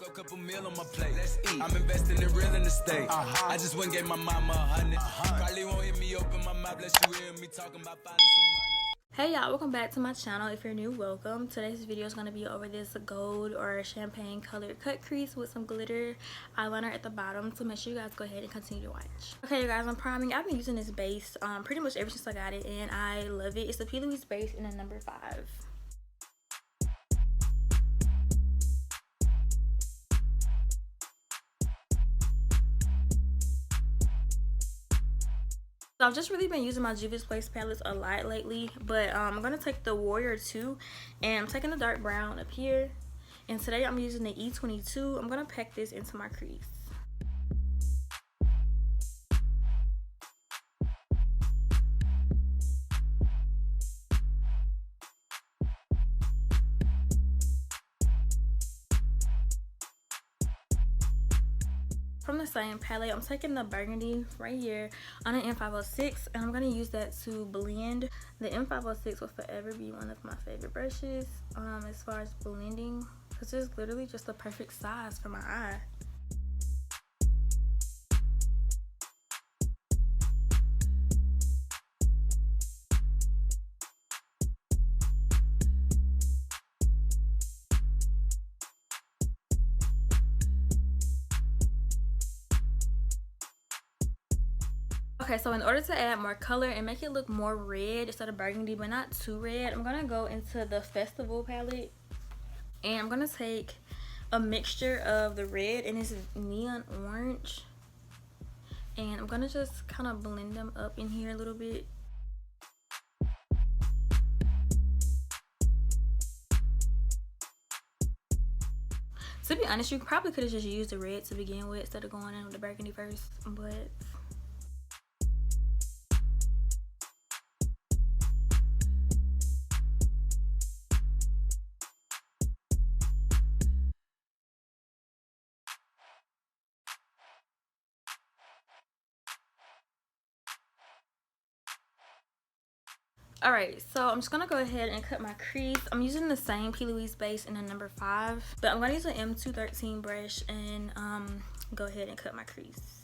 Woke up, couple meal on my plate. Let's eat. I'm investing in real estate. I just went and gave my mama 100. Probably won't hear me open my mouth, let you hear me talking about finding some money. Hey y'all, welcome back to my channel. If you're new, welcome. Today's video is going to be over this gold or champagne colored cut crease with some glitter eyeliner at the bottom, so make sure you guys go ahead and continue to watch. Okay you guys, I'm priming. I've been using this base pretty much ever since I got it, and I love it. It's the P. Louise base in a number 5. So I've just really been using my Juvia's Place palettes a lot lately, but I'm going to take the Warrior 2, and I'm taking the dark brown up here, and today I'm using the E22. I'm going to pack this into my crease. From the same palette, I'm taking the burgundy right here on an M506, and I'm going to use that to blend. The M506 will forever be one of my favorite brushes as far as blending, because it's literally just the perfect size for my eye. Okay, so in order to add more color and make it look more red instead of burgundy, but not too red, I'm gonna go into the Festival palette, and I'm gonna take a mixture of the red and this neon orange, and I'm gonna just kind of blend them up in here a little bit. To be honest, you probably could have just used the red to begin with instead of going in with the burgundy first, but alright, so I'm just gonna go ahead and cut my crease. I'm using the same P. Louise base in a number 5, but I'm gonna use an M213 brush and go ahead and cut my crease.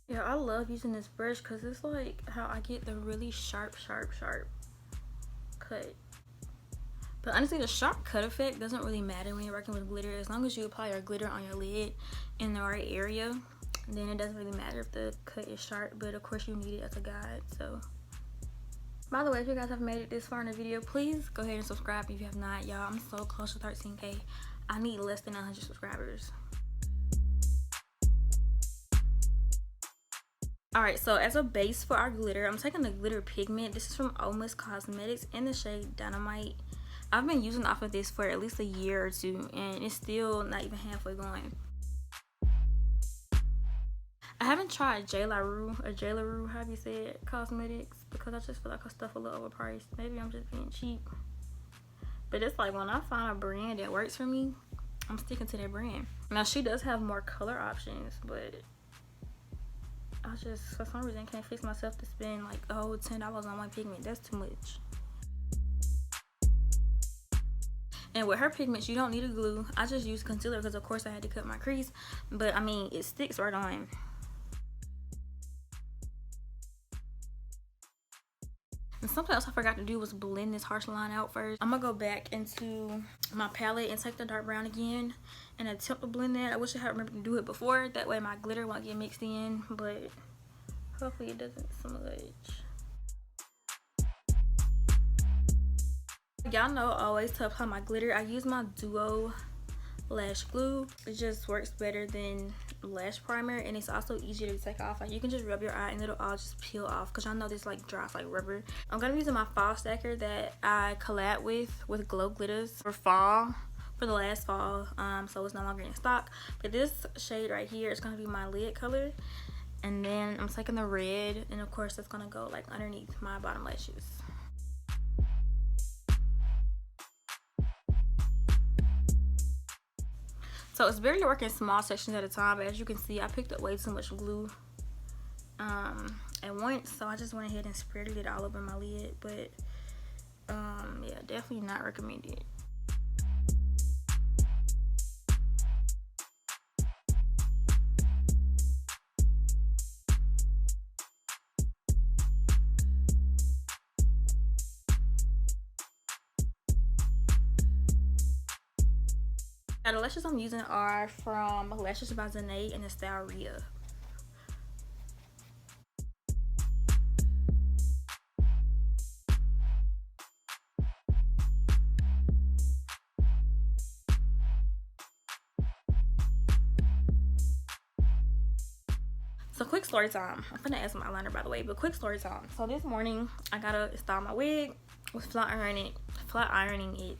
Yeah, I love using this brush because it's like how I get the really sharp cut. But honestly, the sharp cut effect doesn't really matter when you're working with glitter. As long as you apply your glitter on your lid in the right area, then it doesn't really matter if the cut is sharp, but of course you need it as a guide. So by the way, if you guys have made it this far in the video, please go ahead and subscribe if you have not. Y'all, I'm so close to 13K. I need less than 100 subscribers. Alright, so as a base for our glitter, I'm taking the glitter pigment. This is from Almost Cosmetics in the shade Dynamite. I've been using off of this for at least a year or two, and it's still not even halfway gone. I haven't tried J. La Rue, however you say it, cosmetics, because I just feel like her stuff a little overpriced. Maybe I'm just being cheap. But it's like when I find a brand that works for me, I'm sticking to that brand. Now, she does have more color options, but I just, for some reason, can't fix myself to spend like a whole $10 on one pigment. That's too much. And with her pigments, you don't need a glue. I just use concealer because, of course, I had to cut my crease. But, I mean, it sticks right on. And something else I forgot to do was blend this harsh line out first. I'm going to go back into my palette and take the dark brown again and attempt to blend that. I wish I had remembered to do it before. That way my glitter won't get mixed in, but hopefully it doesn't smudge. Y'all know always to apply my glitter, I use my Duo lash glue. It just works better than lash primer, and it's also easier to take off. Like, you can just rub your eye and it'll all just peel off, because y'all know this like dries like rubber. I'm gonna be using my fall stacker that I collab with Glow Glitters for fall, for the last fall, so it's no longer in stock. But this shade right here is gonna be my lid color, And then I'm taking the red, and of course it's gonna go like underneath my bottom lashes. So it's barely working small sections at a time, but as you can see, I picked up way too much glue at once, so I just went ahead and spread it all over my lid. But yeah, definitely not recommended. Now the lashes I'm using are from Lashes by Zane in the style Rhea. So quick story time. I'm gonna add some eyeliner by the way, but quick story time. So this morning I gotta style my wig with flat ironing it.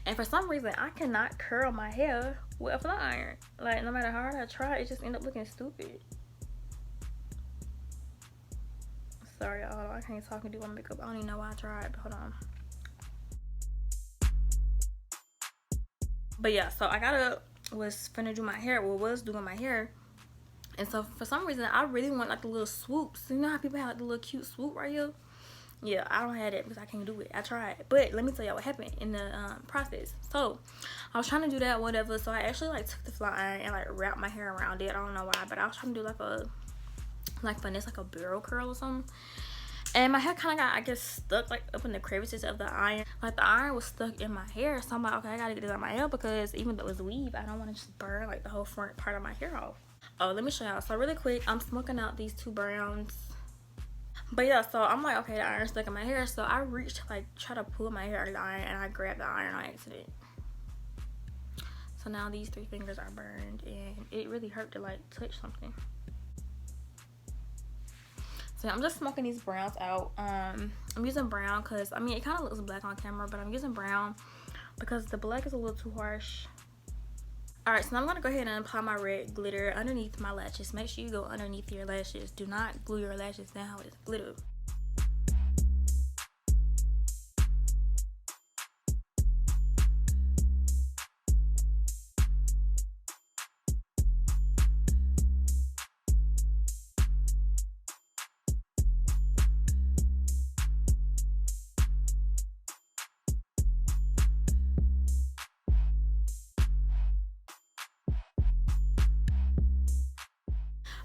And for some reason I cannot curl my hair with a flat iron. Like no matter how hard I try, it just end up looking stupid. Sorry, hold on, I can't talk and do my makeup. I don't even know why I tried, but hold on. But yeah, so I was finna do my hair, was doing my hair. And so for some reason I really want like the little swoops. You know how people have like the little cute swoop right here? Yeah, I don't have that because I can't do it. I tried, but let me tell y'all what happened in the process. So I was trying to do that, whatever. So I actually like took the flat iron and like wrapped my hair around it. I don't know why, but I was trying to do like finesse like a barrel curl or something. And my hair kind of got, I guess, stuck like up in the crevices of the iron. Like the iron was stuck in my hair. So I'm like, okay, I gotta get this out of my hair because even though it's weave, I don't want to just burn like the whole front part of my hair off. Oh, let me show y'all. So really quick, I'm smoking out these two browns. But yeah, so I'm like, okay, the iron's stuck in my hair. So I reached to like try to pull my hair out of the iron, and I grabbed the iron on accident. So now these 3 fingers are burned, and it really hurt to like touch something. So I'm just smoking these browns out. I'm using brown because I mean it kind of looks black on camera, but I'm using brown because the black is a little too harsh. Alright, so now I'm going to go ahead and apply my red glitter underneath my lashes. Make sure you go underneath your lashes. Do not glue your lashes down with glitter.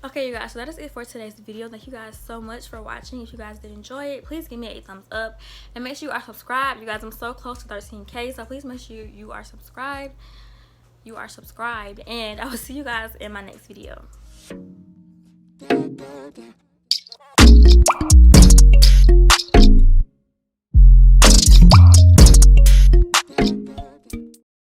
Okay, you guys, so that is it for today's video. Thank you guys so much for watching. If you guys did enjoy it, please give me a thumbs up and make sure you are subscribed. You guys, I'm so close to 13K, so please make sure you are subscribed. And I will see you guys in my next video.